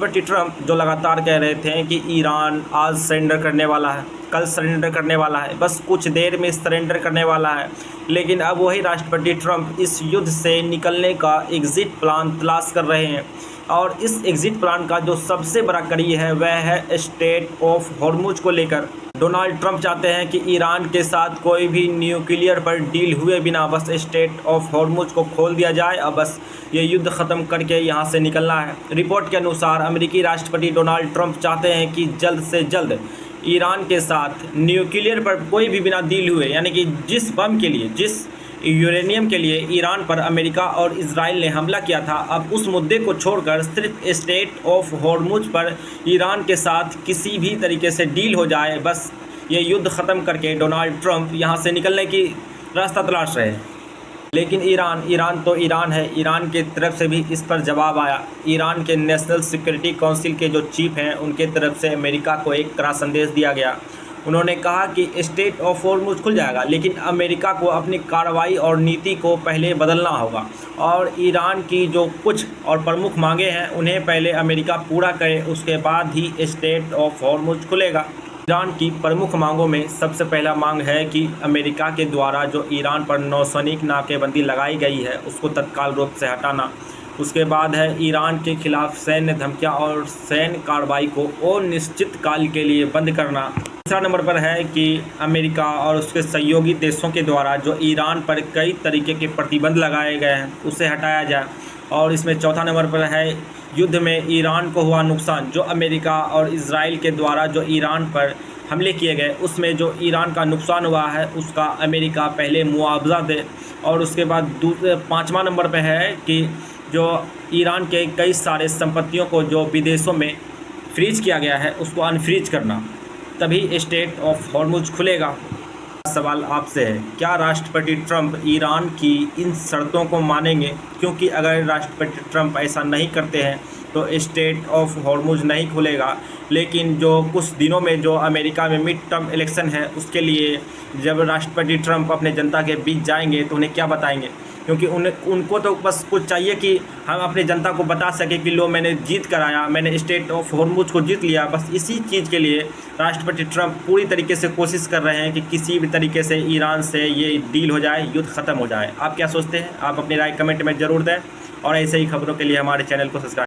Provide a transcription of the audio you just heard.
राष्ट्रपति ट्रंप जो लगातार कह रहे थे कि ईरान आज सरेंडर करने वाला है, कल सरेंडर करने वाला है, बस कुछ देर में सरेंडर करने वाला है, लेकिन अब वही राष्ट्रपति ट्रंप इस युद्ध से निकलने का एग्ज़िट प्लान तलाश कर रहे हैं। और इस एग्ज़िट प्लान का जो सबसे बड़ा कड़ी है वह है स्ट्रेट ऑफ हॉर्मुज को लेकर। डोनाल्ड ट्रंप चाहते हैं कि ईरान के साथ कोई भी न्यूक्लियर पर डील हुए बिना बस स्ट्रेट ऑफ हॉर्मुज को खोल दिया जाए और बस ये युद्ध ख़त्म करके यहाँ से निकलना है। रिपोर्ट के अनुसार अमेरिकी राष्ट्रपति डोनाल्ड ट्रंप चाहते हैं कि जल्द से जल्द ईरान के साथ न्यूक्लियर पर कोई भी बिना डील हुए, यानी कि जिस बम के लिए, जिस यूरेनियम के लिए ईरान पर अमेरिका और इजराइल ने हमला किया था, अब उस मुद्दे को छोड़कर सिर्फ स्ट्रेट ऑफ हॉर्मुज पर ईरान के साथ किसी भी तरीके से डील हो जाए, बस ये युद्ध ख़त्म करके डोनाल्ड ट्रंप यहाँ से निकलने की रास्ता तलाश रहे हैं। लेकिन ईरान तो ईरान है, ईरान की तरफ से भी इस पर जवाब आया। ईरान के नेशनल सिक्योरिटी काउंसिल के जो चीफ हैं उनके तरफ से अमेरिका को एक कड़ा संदेश दिया गया। उन्होंने कहा कि स्ट्रेट ऑफ हॉर्मुज खुल जाएगा, लेकिन अमेरिका को अपनी कार्रवाई और नीति को पहले बदलना होगा और ईरान की जो कुछ और प्रमुख मांगे हैं उन्हें पहले अमेरिका पूरा करे, उसके बाद ही स्ट्रेट ऑफ हॉर्मुज खुलेगा। ईरान की प्रमुख मांगों में सबसे पहला मांग है कि अमेरिका के द्वारा जो ईरान पर नौसैनिक नाकेबंदी लगाई गई है उसको तत्काल रूप से हटाना। उसके बाद है ईरान के खिलाफ सैन्य धमकियां और सैन्य कार्रवाई को अनिश्चित काल के लिए बंद करना। तीसरा नंबर पर है कि अमेरिका और उसके सहयोगी देशों के द्वारा जो ईरान पर कई तरीके के प्रतिबंध लगाए गए हैं उसे हटाया जाए। और इसमें चौथा नंबर पर है युद्ध में ईरान को हुआ नुकसान, जो अमेरिका और इजराइल के द्वारा जो ईरान पर हमले किए गए उसमें जो ईरान का नुकसान हुआ है उसका अमेरिका पहले मुआवजा दे। और उसके बाद पाँचवा नंबर पर है कि जो ईरान के कई सारे संपत्तियों को जो विदेशों में फ्रीज किया गया है उसको अनफ्रीज करना, तभी स्ट्रेट ऑफ हॉर्मुज खुलेगा। सवाल आपसे है, क्या राष्ट्रपति ट्रंप ईरान की इन शर्तों को मानेंगे? क्योंकि अगर राष्ट्रपति ट्रंप ऐसा नहीं करते हैं तो स्ट्रेट ऑफ हॉर्मुज नहीं खुलेगा। लेकिन जो कुछ दिनों में जो अमेरिका में मिड टर्म इलेक्शन है उसके लिए जब राष्ट्रपति ट्रंप अपने जनता के बीच जाएंगे तो उन्हें क्या बताएंगे? क्योंकि उनको तो बस कुछ चाहिए कि हम अपने जनता को बता सकें कि लो मैंने जीत कर आया, मैंने स्ट्रेट ऑफ हॉर्मुज को जीत लिया। बस इसी चीज़ के लिए राष्ट्रपति ट्रंप पूरी तरीके से कोशिश कर रहे हैं कि किसी भी तरीके से ईरान से ये डील हो जाए, युद्ध ख़त्म हो जाए। आप क्या सोचते हैं? आप अपनी राय कमेंट में ज़रूर दें और ऐसे ही खबरों के लिए हमारे चैनल को सब्सक्राइब